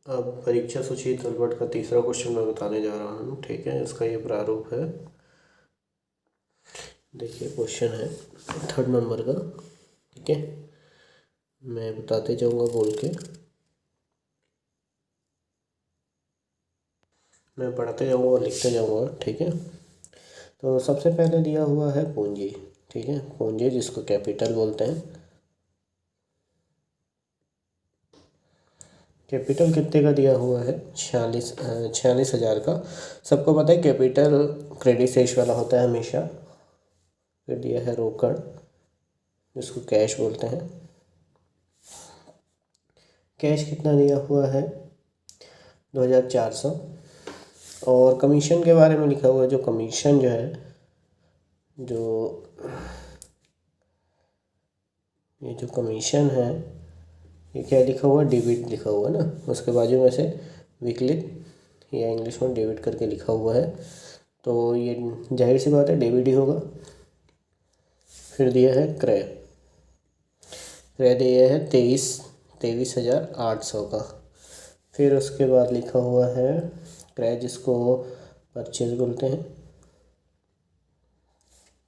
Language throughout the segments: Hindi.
अब परीक्षा सूची तलपट का तीसरा क्वेश्चन मैं बताने जा रहा हूँ। ठीक है, इसका ये प्रारूप है। देखिए क्वेश्चन है 3rd नंबर का। ठीक है, मैं बताते जाऊँगा बोल के, मैं पढ़ते जाऊँगा और लिखते जाऊँगा। ठीक है, तो सबसे पहले दिया हुआ है पूंजी। ठीक है, पूंजी जिसको कैपिटल बोलते हैं। कैपिटल कितने का दिया हुआ है? 46,000 का। सबको पता है कैपिटल क्रेडिट शेष वाला होता है हमेशा। फिर दिया है रोकड़ जिसको कैश बोलते हैं। कैश कितना दिया हुआ है? 2,400। और कमीशन के बारे में लिखा हुआ है। जो कमीशन जो है, जो ये जो कमीशन है, ये क्या लिखा हुआ है? डेबिट लिखा हुआ है ना। उसके बाजू में से विकलित या इंग्लिश में डेबिट करके लिखा हुआ है, तो ये जाहिर सी बात है डेबिट ही होगा। फिर दिया है क्रय। क्रय दिया है 23,800 का। फिर उसके बाद लिखा हुआ है क्रय जिसको परचेज बोलते हैं।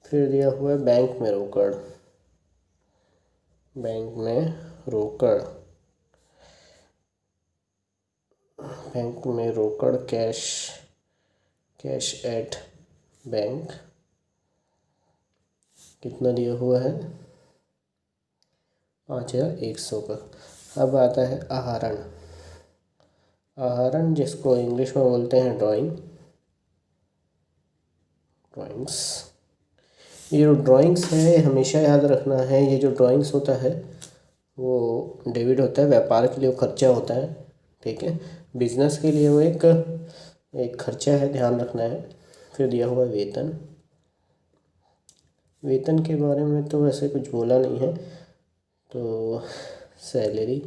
फिर दिया हुआ है बैंक में रोकड़। बैंक में रोकड़, बैंक में रोकड़ कैश, कैश एट बैंक कितना दिया हुआ है? 5,100 का। अब आता है आहरण। आहरण जिसको इंग्लिश में बोलते हैं ड्राइंग्स। ये जो ड्राइंग्स है हमेशा याद रखना है, ये जो ड्राइंग्स होता है वो डेबिट होता है। व्यापार के लिए वो खर्चा होता है। ठीक है, बिजनेस के लिए वो एक खर्चा है, ध्यान रखना है। फिर दिया हुआ वेतन। वेतन के बारे में तो वैसे कुछ बोला नहीं है, तो सैलरी,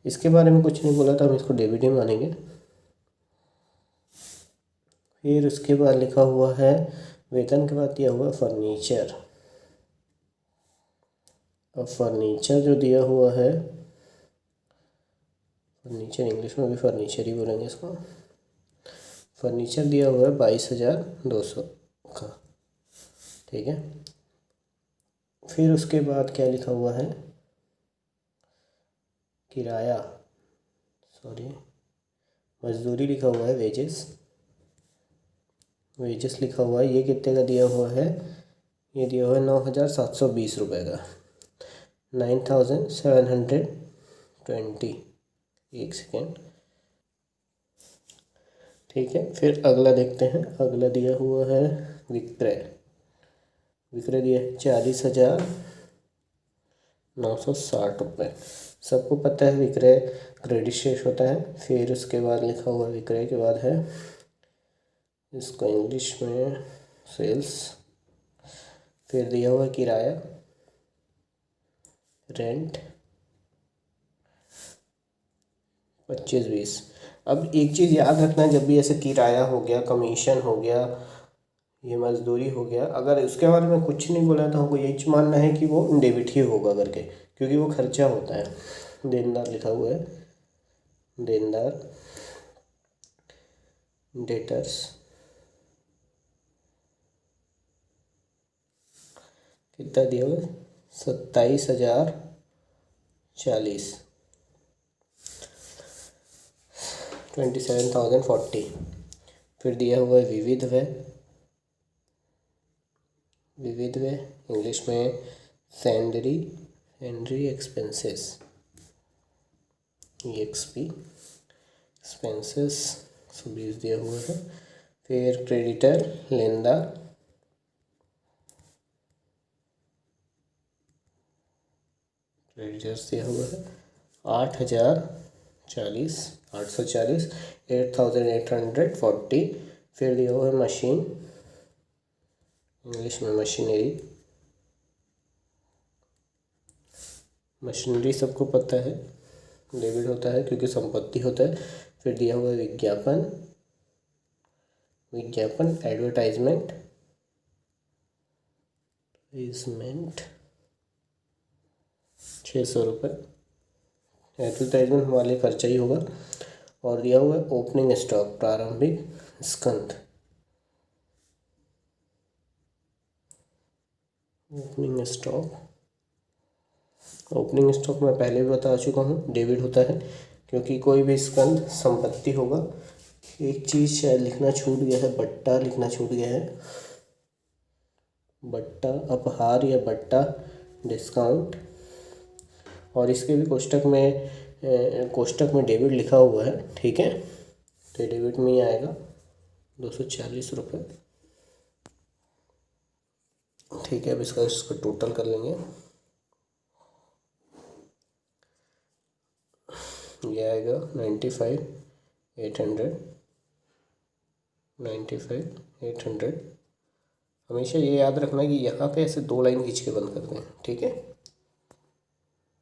इसके बारे में कुछ नहीं बोला था, हम इसको डेबिट ही मानेंगे। फिर उसके बाद लिखा हुआ है वेतन के बाद दिया हुआ फर्नीचर। अब फर्नीचर जो दिया हुआ है, फर्नीचर इंग्लिश में भी फर्नीचर ही बोलेंगे इसको। फर्नीचर दिया हुआ है 22,200 का। ठीक है, फिर उसके बाद क्या लिखा हुआ है? किराया, सॉरी, मजदूरी लिखा हुआ है वेजेस। वेजेस लिखा हुआ है, ये कितने का दिया हुआ है? ये दिया हुआ है 9,720 रुपये का। 9,720। एक सेकेंड। ठीक है, फिर अगला देखते हैं। अगला दिया हुआ है विक्रय। विक्रय दिया है 40,960 रुपये। सबको पता है विक्रय क्रेडिट शेष होता है। फिर उसके बाद लिखा हुआ विक्रय के बाद है, इसको इंग्लिश में सेल्स। फिर दिया हुआ किराया, रेंट 25-20। अब एक चीज़ याद रखना है, जब भी ऐसे किराया हो गया, कमीशन हो गया, ये मजदूरी हो गया, अगर उसके बारे में कुछ नहीं बोला तो हमको यही मानना है कि वो डेबिट ही होगा करके, क्योंकि वो खर्चा होता है। देनदार लिखा हुआ है, देनदार, डेटर्स कितना दिया हुआ है? 27,040, 27,040। फिर दिया हुआ है विविध व्यय। विविध व्यय इंग्लिश में सैंडरी, सैंडरी एक्सपेंसेस, EXP एक्सपेंसेस 120 दिया हुआ है। फिर क्रेडिटर लेनदार, क्रेडिटर्स दिया हुआ है 8,040, 840, 8,840। फिर दिया हुआ है मशीन, इंग्लिश में मशीनरी। मशीनरी सबको पता है डेबिट होता है क्योंकि संपत्ति होता है। फिर दिया हुआ है विज्ञापन, विज्ञापन एडवर्टाइजमेंट, एडवर्टाइजमेंट 600 रुपये। एडवर्टाइजमेंट हमारे लिए खर्चा ही होगा। और दिया हुआ है ओपनिंग स्टॉक, प्रारंभिक स्कंध। ओपनिंग स्टॉक मैं पहले भी बता चुका हूँ, डेबिट होता है क्योंकि कोई भी स्कंध संपत्ति होगा। एक चीज़ शायद लिखना छूट गया है, बट्टा लिखना छूट गया है, बट्टा अपहार या बट्टा डिस्काउंट। और इसके भी कोष्टक में डेबिट लिखा हुआ है, ठीक है। तो ये डेबिट में ही आएगा 240 रुपये, ठीक है। अब इसका टोटल कर लेंगे। ये आएगा 95,800। हमेशा ये याद रखना कि यहाँ पे ऐसे 2 लाइन खींच के बंद कर दें, ठीक है।